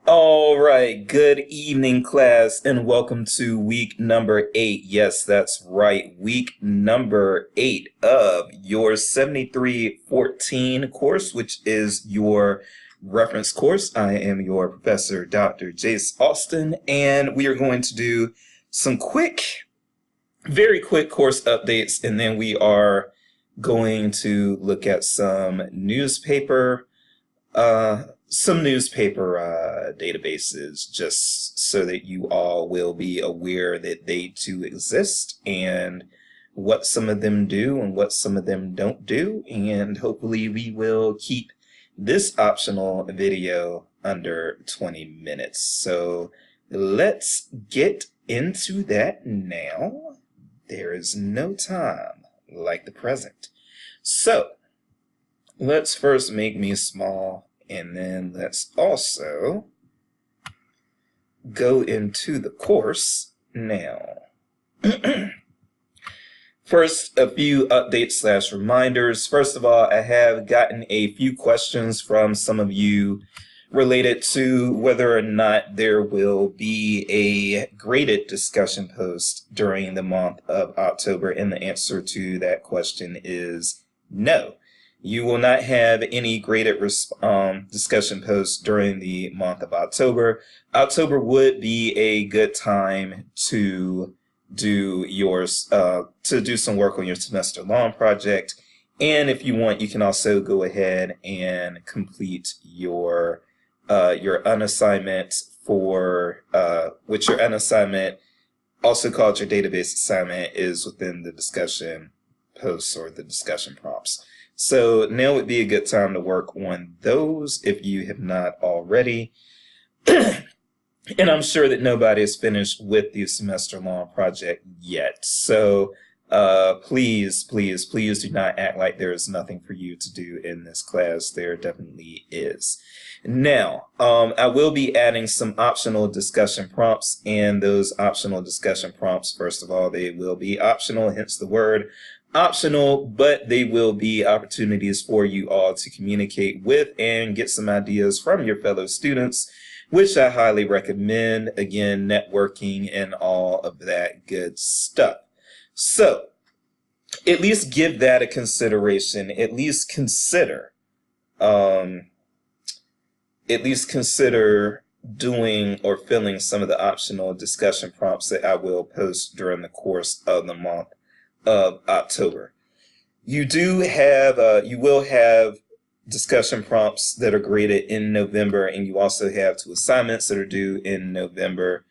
All right, good evening, class, and welcome to week number 8. Yes, that's right, week number 8 of your 7314 course, which is your reference course. I am your professor, Dr. Jace Austin, and we are going to do some very quick course updates, and then we are going to look at some newspaper databases, just so that you all will be aware that they too exist and what some of them do and what some of them don't do. And hopefully we will keep this optional video under 20 minutes. So let's get into that now. There is no time like the present. So let's first make me small, and then let's also go into the course now. First, a few updates / reminders. First of all, I have gotten a few questions from some of you related to whether or not there will be a graded discussion post during the month of October, and the answer to that question is no. You will not have any graded discussion posts during the month of October. October would be a good time to do some work on your semester long project. And if you want, you can also go ahead and complete your unassignment which your unassignment, also called your database assignment, is within the discussion posts or the discussion prompts. So now would be a good time to work on those if you have not already. And I'm sure that nobody has finished with the semester-long project yet. So please do not act like there is nothing for you to do in this class. There definitely is. Now, I will be adding some optional discussion prompts, and those optional discussion prompts, first of all, they will be optional, hence the word optional, but they will be opportunities for you all to communicate with and get some ideas from your fellow students, which I highly recommend. Again, networking and all of that good stuff. So at least give that a consideration. At least consider doing or filling some of the optional discussion prompts that I will post during the course of the month of October. You will have discussion prompts that are graded in November, and you also have 2 assignments that are due in November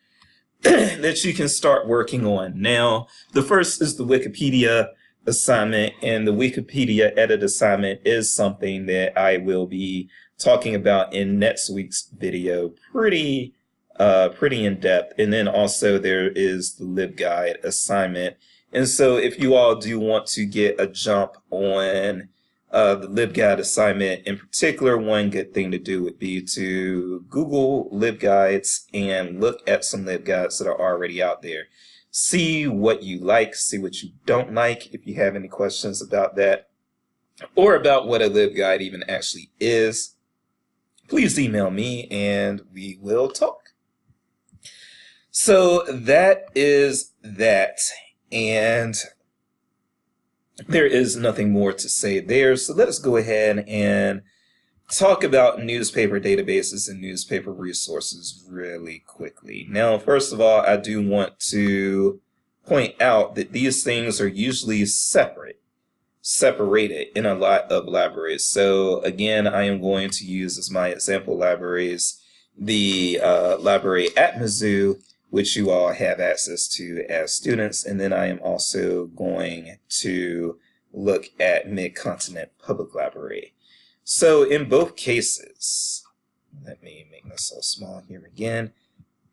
that you can start working on. Now, the first is the Wikipedia assignment, and the Wikipedia edit assignment is something that I will be talking about in next week's video pretty in depth. And then also there is the LibGuide assignment. And so if you all do want to get a jump on the LibGuide assignment in particular, one good thing to do would be to Google LibGuides and look at some LibGuides that are already out there. See what you like, see what you don't like. If you have any questions about that or about what a LibGuide even actually is, please email me and we will talk. So that is that. And there is nothing more to say there. So let us go ahead and talk about newspaper databases and newspaper resources really quickly. Now, first of all, I do want to point out that these things are usually separated in a lot of libraries. So again, I am going to use as my example libraries the library at Mizzou, which you all have access to as students. And then I am also going to look at Mid-Continent Public Library. So in both cases, let me make this so small here again.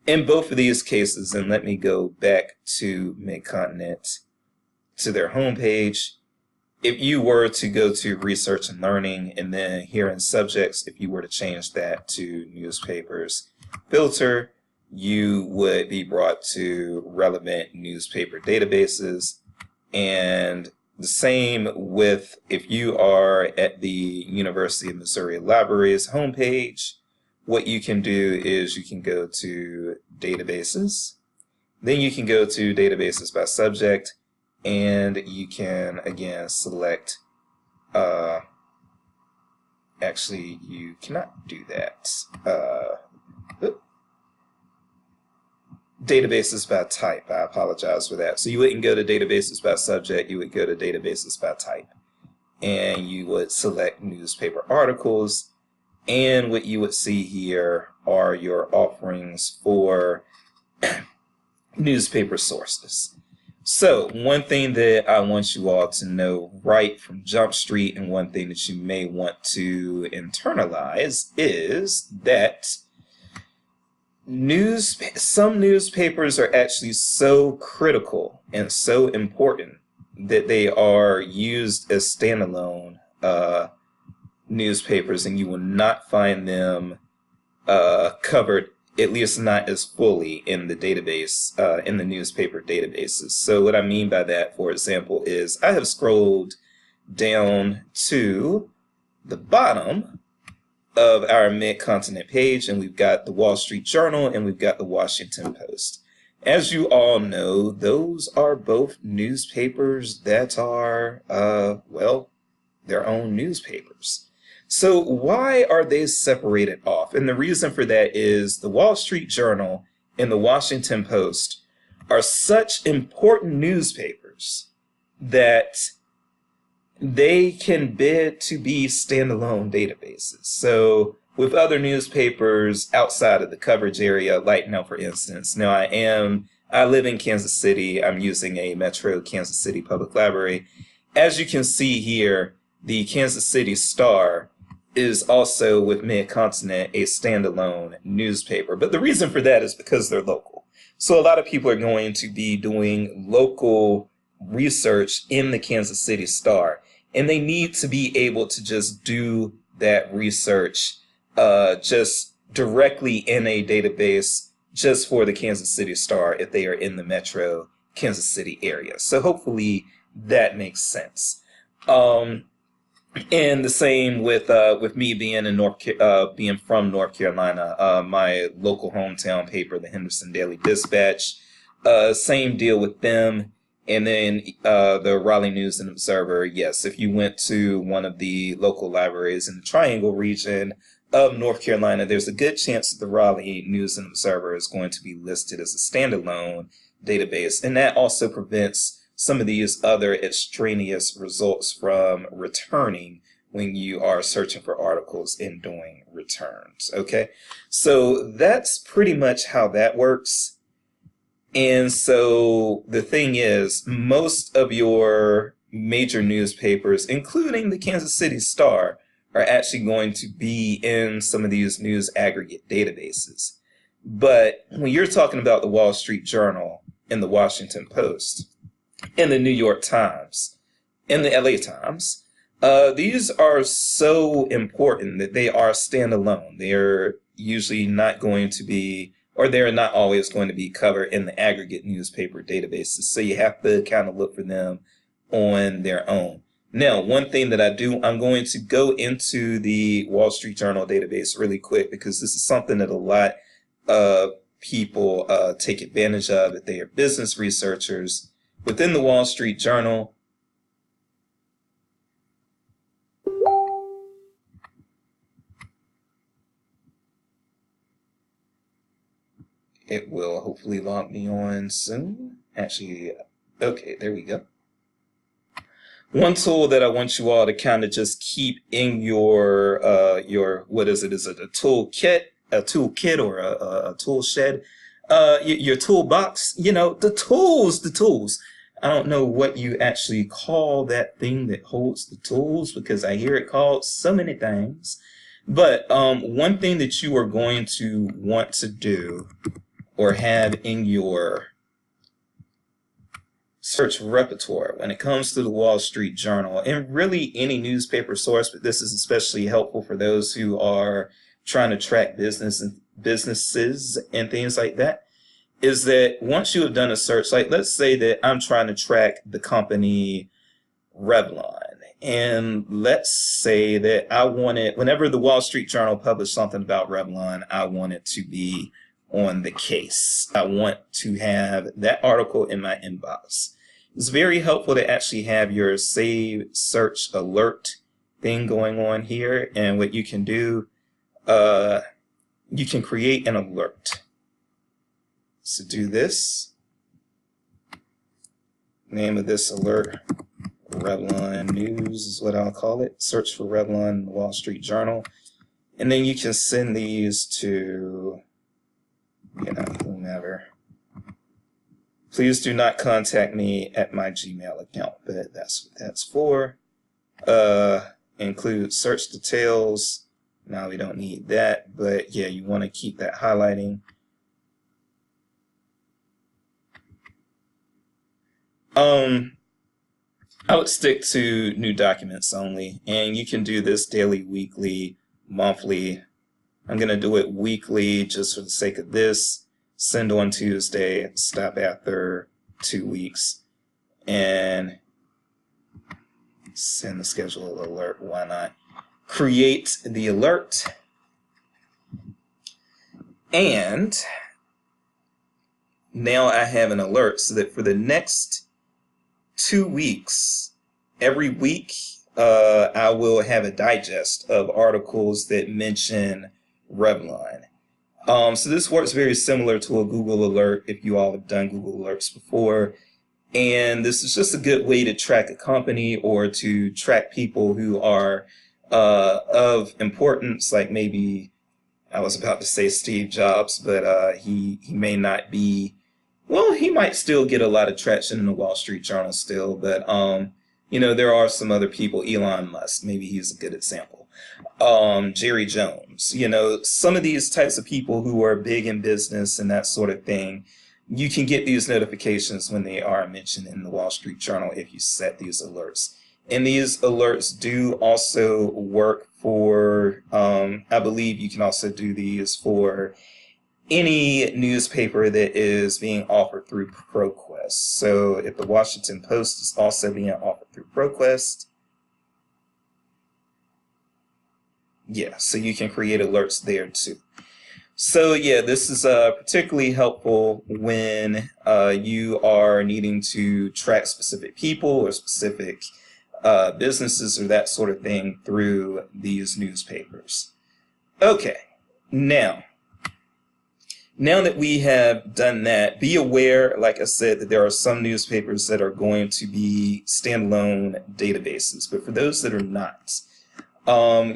In both of these cases, and let me go back to Mid-Continent, to their homepage. If you were to go to Research and Learning, and then here in Subjects, if you were to change that to Newspapers Filter, you would be brought to relevant newspaper databases. And the same with if you are at the University of Missouri Libraries homepage, what you can do is you can go to databases, then you can go to databases by subject, and you can again select, actually you cannot do that. Databases by type, I apologize for that. So you wouldn't go to databases by subject, you would go to databases by type. And you would select newspaper articles, and what you would see here are your offerings for newspaper sources. So one thing that I want you all to know right from Jump Street, and one thing that you may want to internalize, is that some newspapers are actually so critical and so important that they are used as standalone newspapers, and you will not find them covered, at least not as fully, in the database, in the newspaper databases. So what I mean by that, for example, is I have scrolled down to the bottom of our Mid-Continent page, and we've got the Wall Street Journal and we've got the Washington Post. As you all know, those are both newspapers that are, well, their own newspapers. So why are they separated off? And the reason for that is the Wall Street Journal and the Washington Post are such important newspapers that they can bid to be standalone databases. So with other newspapers outside of the coverage area, like now, for instance, now I live in Kansas City. I'm using a Metro Kansas City Public Library. As you can see here, the Kansas City Star is also, with Mid-Continent, a standalone newspaper. But the reason for that is because they're local. So a lot of people are going to be doing local research in the Kansas City Star, and they need to be able to just do that research just directly in a database just for the Kansas City Star if they are in the Metro Kansas City area. So hopefully that makes sense. And the same with me being being from North Carolina, my local hometown paper, the Henderson Daily Dispatch, same deal with them. And then the Raleigh News and Observer, yes, if you went to one of the local libraries in the Triangle region of North Carolina, there's a good chance that the Raleigh News and Observer is going to be listed as a standalone database. And that also prevents some of these other extraneous results from returning when you are searching for articles and doing returns, okay? So that's pretty much how that works. And so the thing is, most of your major newspapers, including the Kansas City Star, are actually going to be in some of these news aggregate databases. But when you're talking about the Wall Street Journal and the Washington Post and the New York Times and the LA Times, these are so important that they are standalone. They're usually not going to be, or they're not always going to be covered in the aggregate newspaper databases. So you have to kind of look for them on their own. Now, one thing that I'm going to go into the Wall Street Journal database really quick, because this is something that a lot of people take advantage of if they are business researchers. Within the Wall Street Journal, it will hopefully log me on soon. Actually, okay, there we go. One tool that I want you all to kind of just keep in your what is it? Is it a toolkit or a tool shed? Your toolbox, you know, the tools. I don't know what you actually call that thing that holds the tools, because I hear it called so many things. But one thing that you are going to want to do or have in your search repertoire when it comes to the Wall Street Journal, and really any newspaper source, but this is especially helpful for those who are trying to track businesses and things like that, is that once you have done a search, like let's say that I'm trying to track the company Revlon, And let's say that I wanted, whenever the Wall Street Journal published something about Revlon, I want it to be on the case. I want to have that article in my inbox. It's very helpful to actually have your save search alert thing going on here. And what you can do, you can create an alert. So do this. Name of this alert, Revlon News is what I'll call it. Search for Revlon in the Wall Street Journal. And then you can send these to, whomever. Please do not contact me at my Gmail account, but that's what that's for. Include search details. Now we don't need that, but yeah, you want to keep that highlighting. I would stick to new documents only, and you can do this daily, weekly, monthly. I'm going to do it weekly just for the sake of this. Send on Tuesday, stop after 2 weeks, and send the schedule alert. Why not? Create the alert, and now I have an alert so that for the next 2 weeks, every week, I will have a digest of articles that mention Revlon. So this works very similar to a Google alert if you all have done Google alerts before. And this is just a good way to track a company or to track people who are of importance, like maybe, I was about to say Steve Jobs, but he may not be. Well, he might still get a lot of traction in the Wall Street Journal still, but there are some other people. Elon Musk, maybe he's a good example. Jerry Jones, some of these types of people who are big in business and that sort of thing. You can get these notifications when they are mentioned in the Wall Street Journal if you set these alerts. And these alerts do also work for, I believe you can also do these for any newspaper that is being offered through ProQuest. So if the Washington Post is also being offered through ProQuest, yeah, so you can create alerts there too. So yeah, this is particularly helpful when you are needing to track specific people or specific businesses or that sort of thing through these newspapers. Okay, now that we have done that, be aware, like I said, that there are some newspapers that are going to be standalone databases, but for those that are not,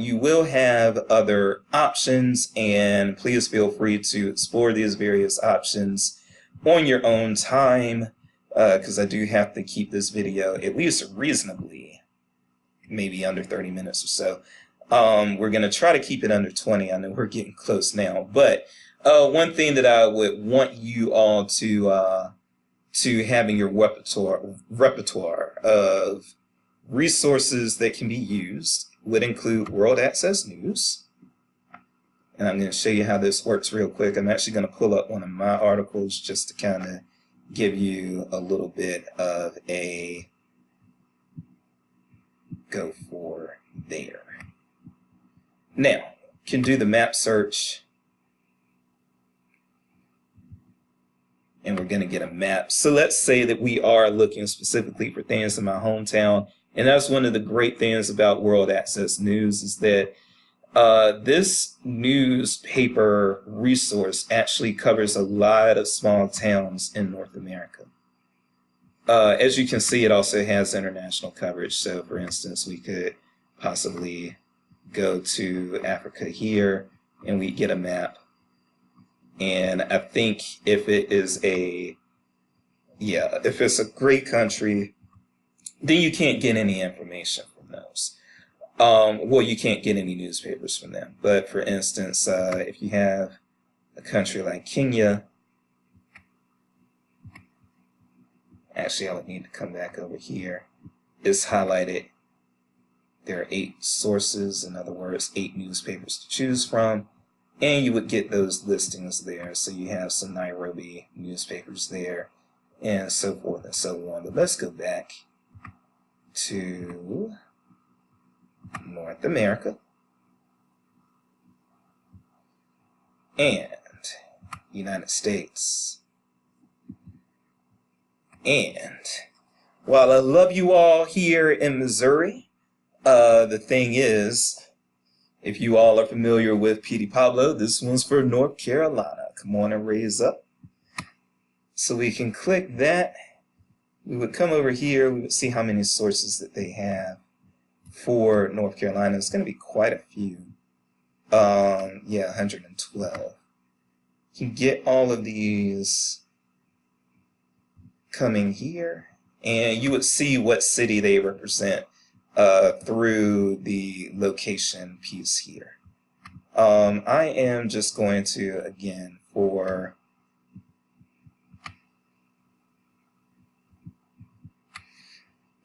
you will have other options, and please feel free to explore these various options on your own time, because I do have to keep this video at least reasonably, maybe under 30 minutes or so. We're going to try to keep it under 20. I know we're getting close now, but one thing that I would want you all to have in your repertoire of resources that can be used would include World Access News. And I'm going to show you how this works real quick. I'm actually going to pull up one of my articles just to kind of give you a little bit of a go for there. Now, you can do the map search. And we're going to get a map. So let's say that we are looking specifically for things in my hometown. And that's one of the great things about World Access News is that this newspaper resource actually covers a lot of small towns in North America. As you can see, it also has international coverage. So for instance, we could possibly go to Africa here and we get a map. And I think if it is if it's a great country, then you can't get any information from those. Well, you can't get any newspapers from them. But for instance, if you have a country like Kenya, actually I would need to come back over here. It's highlighted. There are 8 sources, in other words, 8 newspapers to choose from. And you would get those listings there. So you have some Nairobi newspapers there and so forth and so on. But let's go back to North America, and United States. And while I love you all here in Missouri, the thing is, if you all are familiar with Petey Pablo, this one's for North Carolina. Come on and raise up. So we can click that. We would come over here. We would see how many sources that they have for North Carolina. It's going to be quite a few. Yeah, 112. You can get all of these coming here, and you would see what city they represent through the location piece here. I am just going to, again, for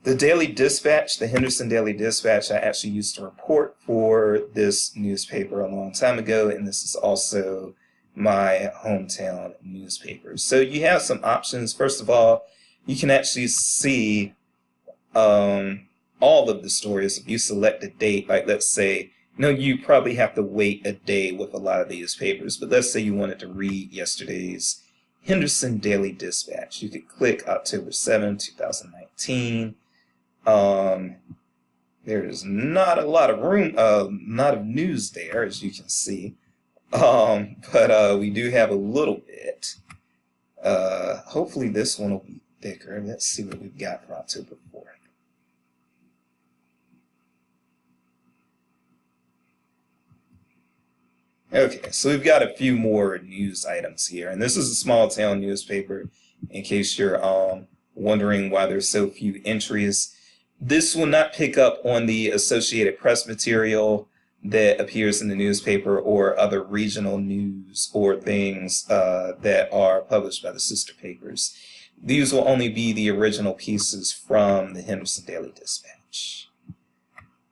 the Daily Dispatch, the Henderson Daily Dispatch, I actually used to report for this newspaper a long time ago, and this is also my hometown newspaper. So you have some options. First of all, you can actually see all of the stories. If you select a date, like let's say, you probably have to wait a day with a lot of these papers, but let's say you wanted to read yesterday's Henderson Daily Dispatch. You could click October 7, 2019. There is not a lot of room, not of news there, as you can see. But we do have a little bit. Hopefully this one will be thicker. Let's see what we've got for October 4th. Okay, so we've got a few more news items here, and this is a small town newspaper, in case you're wondering why there's so few entries. This will not pick up on the Associated Press material that appears in the newspaper or other regional news or things that are published by the sister papers. These will only be the original pieces from the Henderson Daily Dispatch.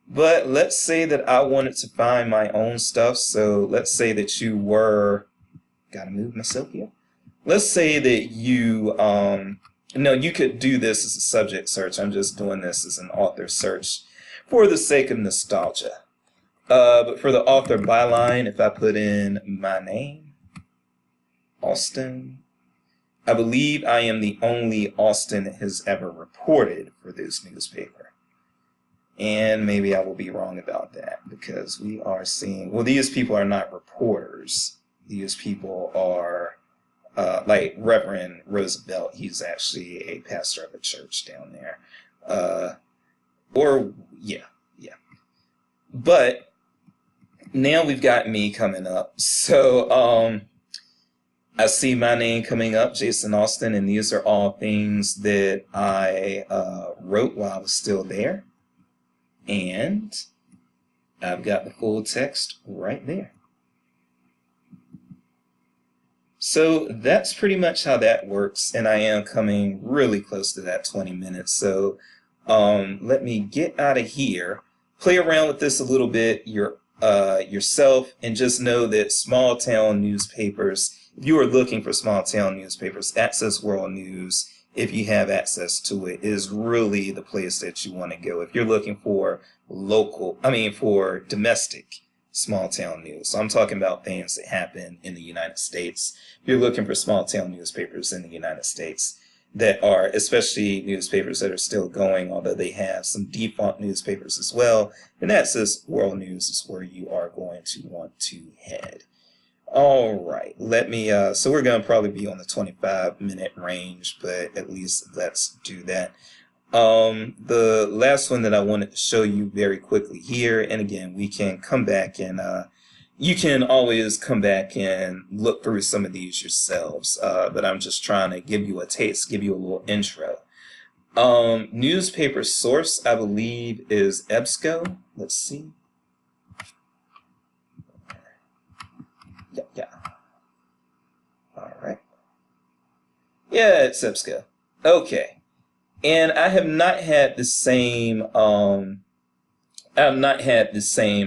But let's say that I wanted to find my own stuff. So let's say that you were, gotta move myself here. Let's say that you, you could do this as a subject search. I'm just doing this as an author search for the sake of nostalgia. But for the author byline, if I put in my name, Austin, I believe I am the only Austin that has ever reported for this newspaper. And maybe I will be wrong about that, because we are seeing, well, these people are not reporters. These people are, like Reverend Roosevelt. He's actually a pastor of a church down there. Yeah. But now we've got me coming up. So I see my name coming up, Jason Austin, and these are all things that I wrote while I was still there. And I've got the full text right there. So that's pretty much how that works, and I am coming really close to that 20 minutes. So let me get out of here, play around with this a little bit yourself, and just know that small town newspapers, if you are looking for small town newspapers, Access World News, if you have access to it, is really the place that you want to go. If you're looking for for domestic small town news. So I'm talking about things that happen in the United States. If you're looking for small town newspapers in the United States that are, especially newspapers that are still going, although they have some defunct newspapers as well, then Access World News is where you are going to want to head. All right, let me, so we're going to probably be on the 25-minute range, but at least let's do that. The last one that I wanted to show you very quickly here, and again, we can come back and, you can always come back and look through some of these yourselves, but I'm just trying to give you a taste, give you a little intro. Newspaper source, I believe, is EBSCO. Let's see. Yeah. All right. Yeah, it's EBSCO. Okay. And I have not had the same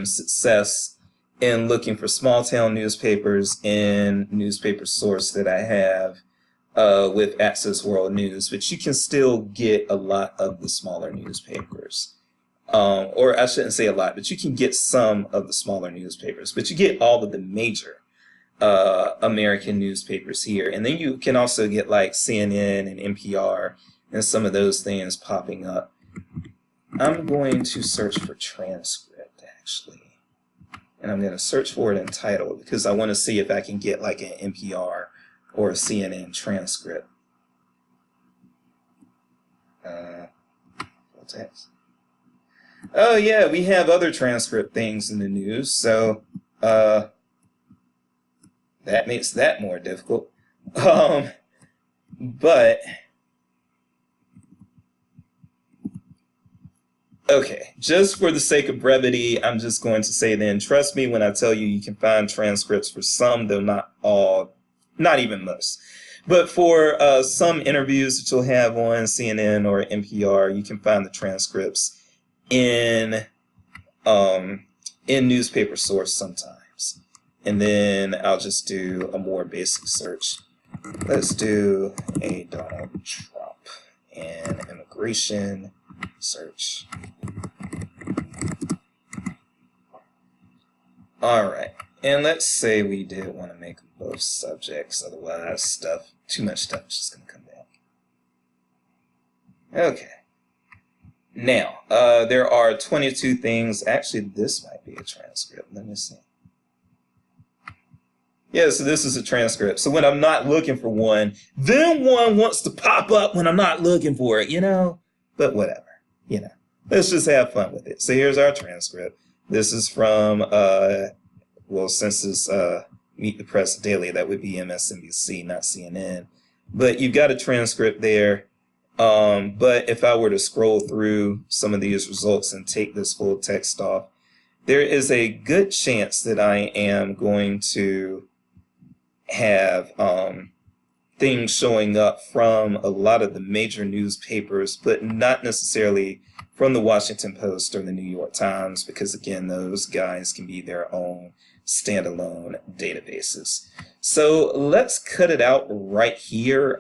success in looking for small town newspapers in Newspaper Source that I have with Access World News, but you can still get a lot of the smaller newspapers. or I shouldn't say a lot, but you can get some of the smaller newspapers, but you get all of the major American newspapers here. And then you can also get like CNN and NPR and some of those things popping up. I'm going to search for transcript, actually. And I'm going to search for it in title because I want to see if I can get like an NPR or a CNN transcript. Full text. Oh yeah, we have other transcript things in the news, so that makes that more difficult. But okay, just for the sake of brevity, I'm just going to say then, trust me when I tell you you can find transcripts for some, though not all, not even most. But for some interviews that you'll have on CNN or NPR, you can find the transcripts in newspaper source sometimes. And then I'll just do a more basic search. Let's do a Donald Trump and immigration search. All right, and let's say we did want to make them both subjects, otherwise too much stuff is just going to come back. Okay. Now, there are 22 things. Actually, this might be a transcript. Let me see. Yeah, so this is a transcript. So when I'm not looking for one, then one wants to pop up when I'm not looking for it, you know? But whatever, you know. Let's just have fun with it. So here's our transcript. This is from, well, since it's Meet the Press Daily, that would be MSNBC, not CNN. But you've got a transcript there. But if I were to scroll through some of these results and take this full text off, there is a good chance that I am going to have things showing up from a lot of the major newspapers, but not necessarily from the Washington Post or the New York Times, because again, those guys can be their own standalone databases. So let's cut it out right here.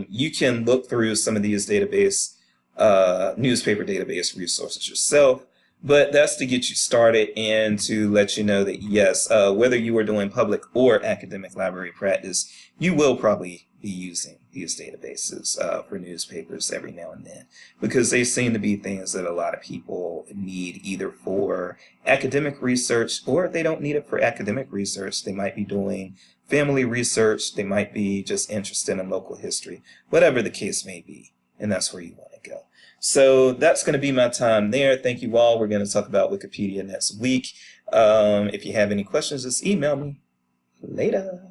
You can look through some of these newspaper database resources yourself, but that's to get you started and to let you know that yes, whether you are doing public or academic library practice, you will probably be using these databases for newspapers every now and then, because they seem to be things that a lot of people need either for academic research, or if they don't need it for academic research, they might be doing family research, they might be just interested in local history, whatever the case may be, and that's where you want to go. So that's going to be my time there. Thank you all. We're going to talk about Wikipedia next week. If you have any questions, just email me. Later.